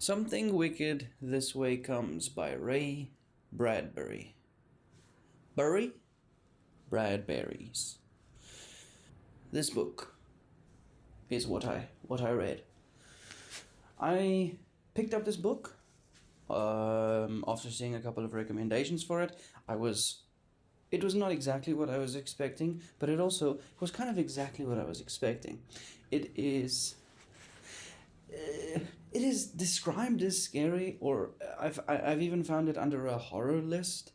Something Wicked This Way Comes by Ray Bradbury. Bury? Bradberries. This book is what I read. I picked up this book after seeing a couple of recommendations for it. It was not exactly what I was expecting, but it was kind of exactly what I was expecting. It is described as scary, or I've even found it under a horror list.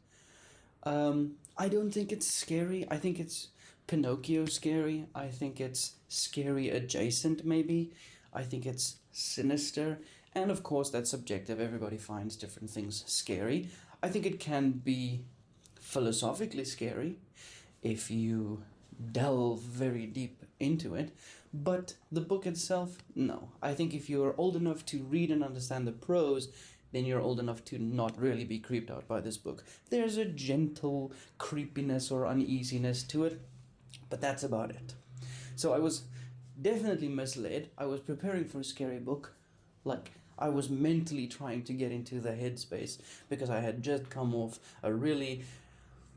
I don't think it's scary. I think it's Pinocchio scary. I think it's scary adjacent, maybe. I think it's sinister. And of course, that's subjective. Everybody finds different things scary. I think it can be philosophically scary if you delve very deep into it. But the book itself, no. I think if you're old enough to read and understand the prose, then you're old enough to not really be creeped out by this book. There's a gentle creepiness or uneasiness to it, but that's about it. So I was definitely misled. I was preparing for a scary book. Like, I was mentally trying to get into the headspace because I had just come off a really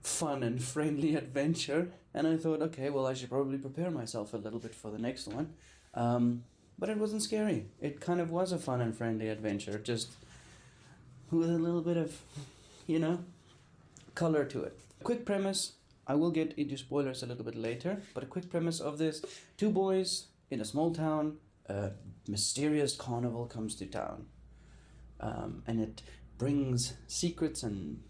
fun and friendly adventure, and I thought, okay, well, I should probably prepare myself a little bit for the next one. But it wasn't scary. It kind of was a fun and friendly adventure, just with a little bit of, color to it. Quick premise, I will get into spoilers a little bit later, but a quick premise of this: two boys in a small town, a mysterious carnival comes to town, and it brings secrets and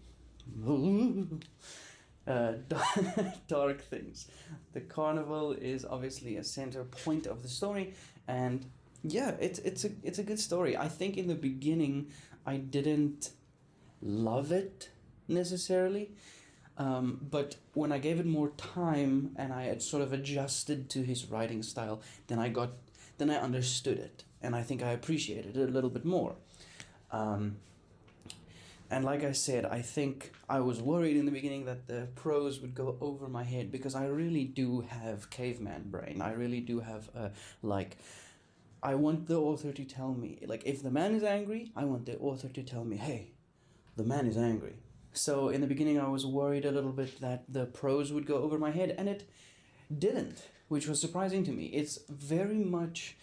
dark things. The carnival is obviously a center point of the story, and yeah, it's a good story. I think in the beginning I didn't love it necessarily, but when I gave it more time and I had sort of adjusted to his writing style, then I understood it, and I think I appreciated it a little bit more. And like I said, I think I was worried in the beginning that the prose would go over my head, because I really do have caveman brain. I really do have I want the author to tell me, like, if the man is angry, I want the author to tell me, hey, the man is angry. So in the beginning I was worried a little bit that the prose would go over my head, and it didn't, which was surprising to me. It's very much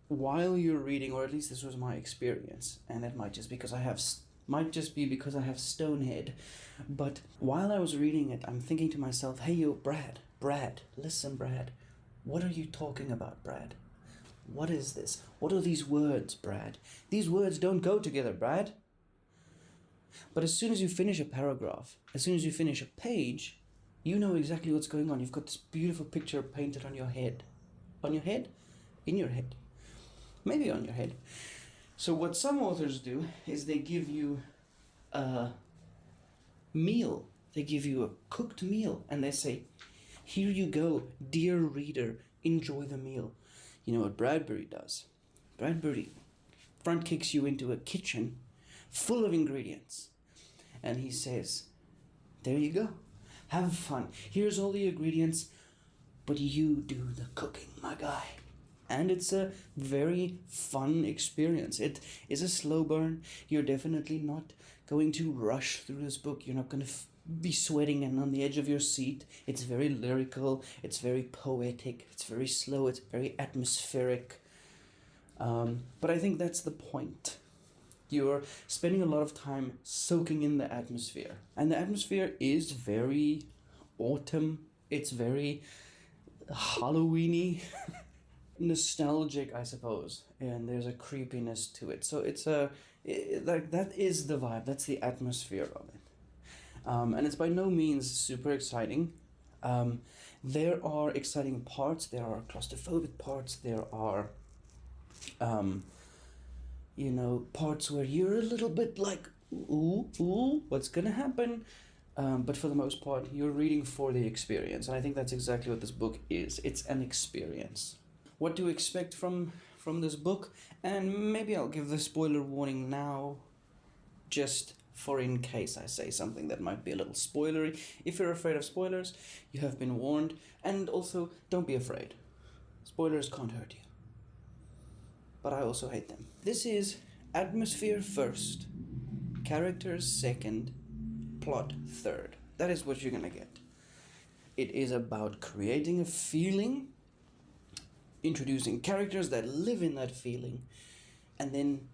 while you're reading, or at least this was my experience, and it might just be because I have stone head, but while I was reading it, I'm thinking to myself, hey, yo, Brad, listen, Brad, what are you talking about, Brad? What is this? What are these words, Brad? These words don't go together, Brad. But as soon as you finish a paragraph, as soon as you finish a page, you know exactly what's going on. You've got this beautiful picture painted on your head. On your head? In your head. Maybe on your head. So what some authors do is they give you a meal. They give you a cooked meal, and they say, here you go, dear reader, enjoy the meal. You know what Bradbury does? Bradbury front kicks you into a kitchen full of ingredients, and he says, there you go, have fun. Here's all the ingredients, but you do the cooking, my guy. And it's a very fun experience. It is a slow burn. You're definitely not going to rush through this book. You're not going to be sweating and on the edge of your seat. It's very lyrical. It's very poetic. It's very slow. It's very atmospheric. But I think that's the point. You're spending a lot of time soaking in the atmosphere. And the atmosphere is very autumn. It's very Halloween-y. Nostalgic, I suppose, and there's a creepiness to it. So that is the vibe. That's the atmosphere of it, and it's by no means super exciting. There are exciting parts. There are claustrophobic parts. There are, parts where you're a little bit like, ooh, what's gonna happen? But for the most part, you're reading for the experience, and I think that's exactly what this book is. It's an experience. What to expect from this book, and maybe I'll give the spoiler warning now, just for in case I say something that might be a little spoilery. If you're afraid of spoilers, you have been warned, and also don't be afraid. Spoilers can't hurt you. But I also hate them. This is Atmosphere first, characters second, plot third. That is what you're gonna get. It is about creating a feeling, introducing characters that live in that feeling, and then,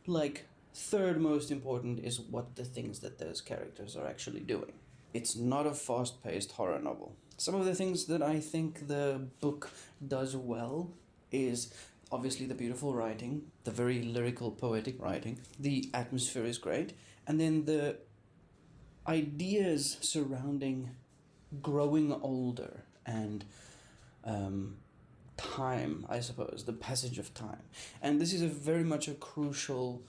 like, third most important is what the things that those characters are actually doing. It's not a fast-paced horror novel. Some of the things that I think the book does well is obviously the beautiful writing, the very lyrical, poetic writing. The atmosphere is great, and then the ideas surrounding growing older and time, I suppose, the passage of time. And this is a very much a crucial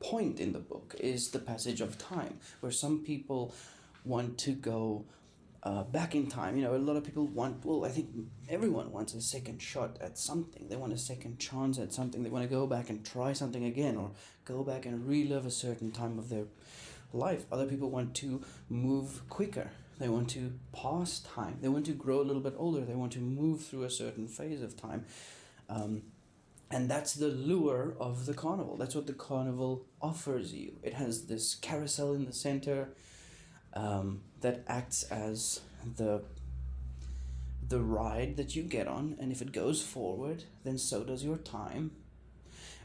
point in the book, is the passage of time, where some people want to go back in time. You know, a lot of people want, well, I think everyone wants a second shot at something. They want a second chance at something. They want to go back and try something again, or go back and relive a certain time of their life. Other people want to move quicker. They want to pass time. They want to grow a little bit older. They want to move through a certain phase of time. And that's the lure of the carnival. That's what the carnival offers you. It has this carousel in the center that acts as the ride that you get on. And if it goes forward, then so does your time.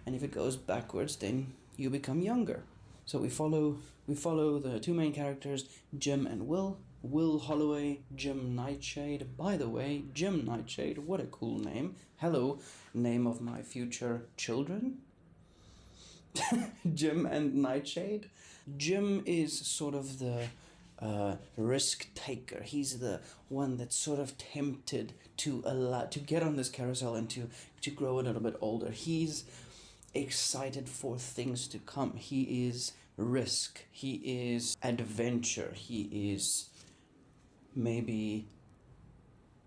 And if it goes backwards, then you become younger. So we follow the two main characters, Jim and Will. Will Holloway, Jim Nightshade. By the way, Jim Nightshade, what a cool name. Hello, name of my future children. Jim and Nightshade. Jim is sort of the risk taker. He's the one that's sort of tempted to get on this carousel and to grow a little bit older. He's excited for things to come. He is risk. He is adventure. He is maybe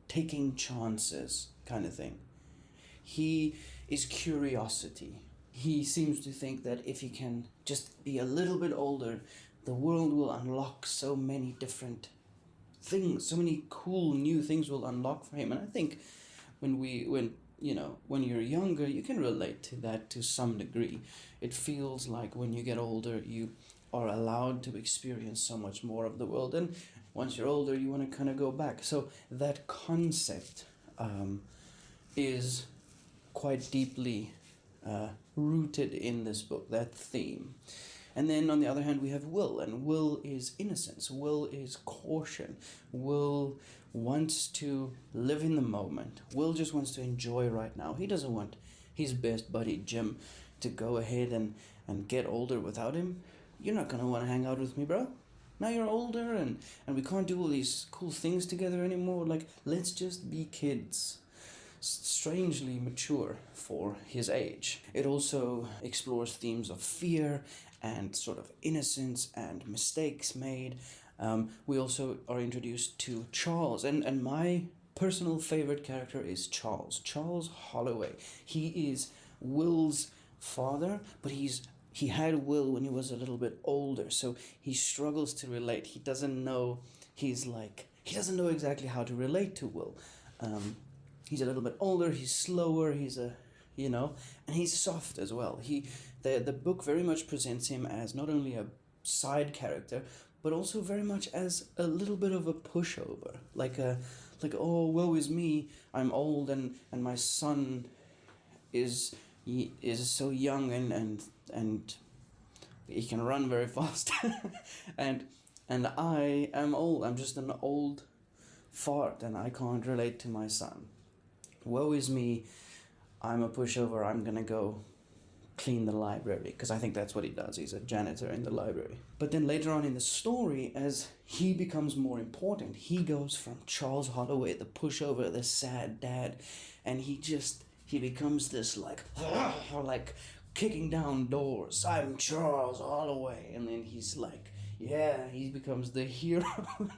taking chances, kind of thing. He is curiosity. He seems to think that if he can just be a little bit older, the world will unlock so many different things, so many cool new things will unlock for him. And I think when you're younger, you can relate to that to some degree. It feels like when you get older, you are allowed to experience so much more of the world, and once you're older, you want to kind of go back. So that concept is quite deeply rooted in this book, that theme. And then on the other hand, we have Will, and Will is innocence. Will is caution. Will wants to live in the moment. Will just wants to enjoy right now. He doesn't want his best buddy Jim to go ahead and get older without him. You're not going to want to hang out with me, bro. Now you're older and we can't do all these cool things together anymore. Like, let's just be kids. Strangely mature for his age. It also explores themes of fear and sort of innocence and mistakes made. We also are introduced to Charles, and my personal favorite character is Charles Holloway. He is Will's father, but he had Will when he was a little bit older, so he struggles to relate. He doesn't know exactly how to relate to Will. He's a little bit older, he's slower, and he's soft as well. The book very much presents him as not only a side character, but also very much as a little bit of a pushover. Like, oh, woe is me, I'm old, and my son is so young and he can run very fast. and I am old, I'm just an old fart, and I can't relate to my son. Woe is me, I'm a pushover, I'm gonna go clean the library, because I think that's what he does. He's a janitor in the library. But then later on in the story, as he becomes more important, he goes from Charles Holloway, the pushover, the sad dad, and he becomes this like kicking down doors. I'm Charles Holloway, and then he's like, yeah, he becomes the hero,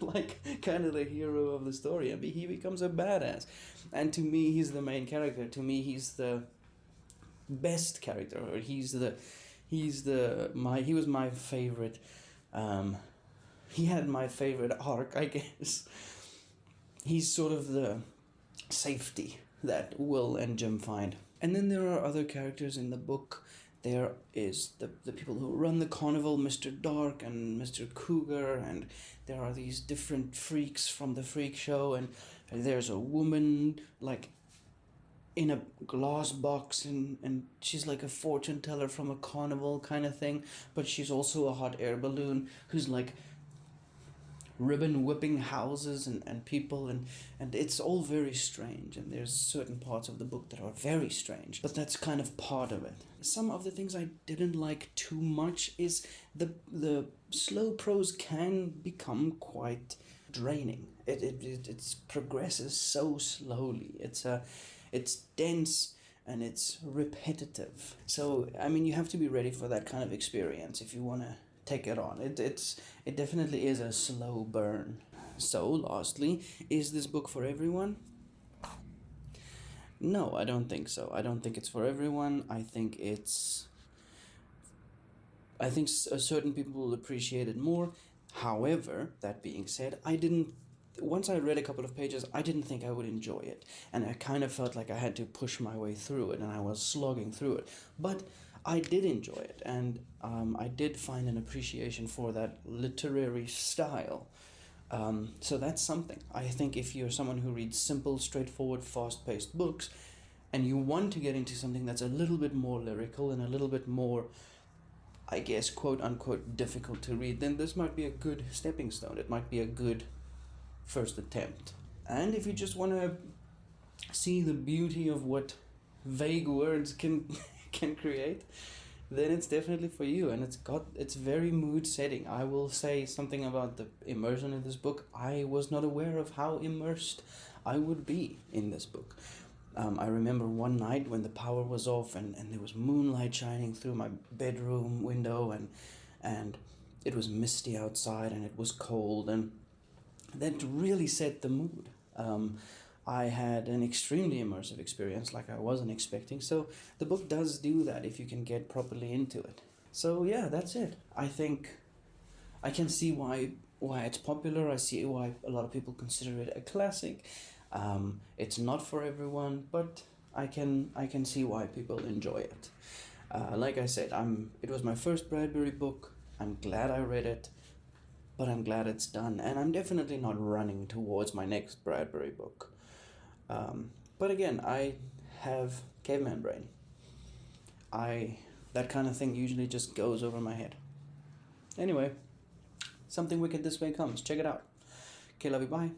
like kind of the hero of the story, and he becomes a badass. And to me, he's the main character. To me, he's the best character, or he was my favorite. He had my favorite arc, I guess. He's sort of the safety that Will and Jim find. And then there are other characters in the book. There is the people who run the carnival, Mr. Dark and Mr. Cougar, and there are these different freaks from the freak show, and there's a woman like in a glass box, and she's like a fortune teller from a carnival kind of thing, but she's also a hot air balloon who's like ribbon whipping houses and people, and it's all very strange, and there's certain parts of the book that are very strange, but that's kind of part of it. Some of the things I didn't like too much is the slow prose can become quite draining. It progresses so slowly. It's dense and it's repetitive. So I mean, you have to be ready for that kind of experience if you want to take it on. It definitely is a slow burn. So lastly, is this book for everyone? No, I don't think so. I don't think it's for everyone. I think certain people will appreciate it more. However, that being said, once I read a couple of pages, I didn't think I would enjoy it. And I kind of felt like I had to push my way through it, and I was slogging through it. But I did enjoy it, and I did find an appreciation for that literary style. So that's something. I think if you're someone who reads simple, straightforward, fast-paced books, and you want to get into something that's a little bit more lyrical and a little bit more, I guess, quote unquote, difficult to read, then this might be a good stepping stone. It might be a good first attempt. And if you just want to see the beauty of what vague words can can create, then it's definitely for you. And it's very mood setting. I will say something about the immersion in this book. I was not aware of how immersed I would be in this book. I remember one night when the power was off, and there was moonlight shining through my bedroom window, and it was misty outside and it was cold, and that really set the mood. I had an extremely immersive experience like I wasn't expecting. So the book does do that if you can get properly into it. So yeah, that's it. I think I can see why it's popular. I see why a lot of people consider it a classic. It's not for everyone, but I can see why people enjoy it. Like I said, it was my first Bradbury book. I'm glad I read it, but I'm glad it's done, and I'm definitely not running towards my next Bradbury book. But again, I have caveman brain. That kind of thing usually just goes over my head. Anyway, something wicked this way comes. Check it out. Okay, love you, bye.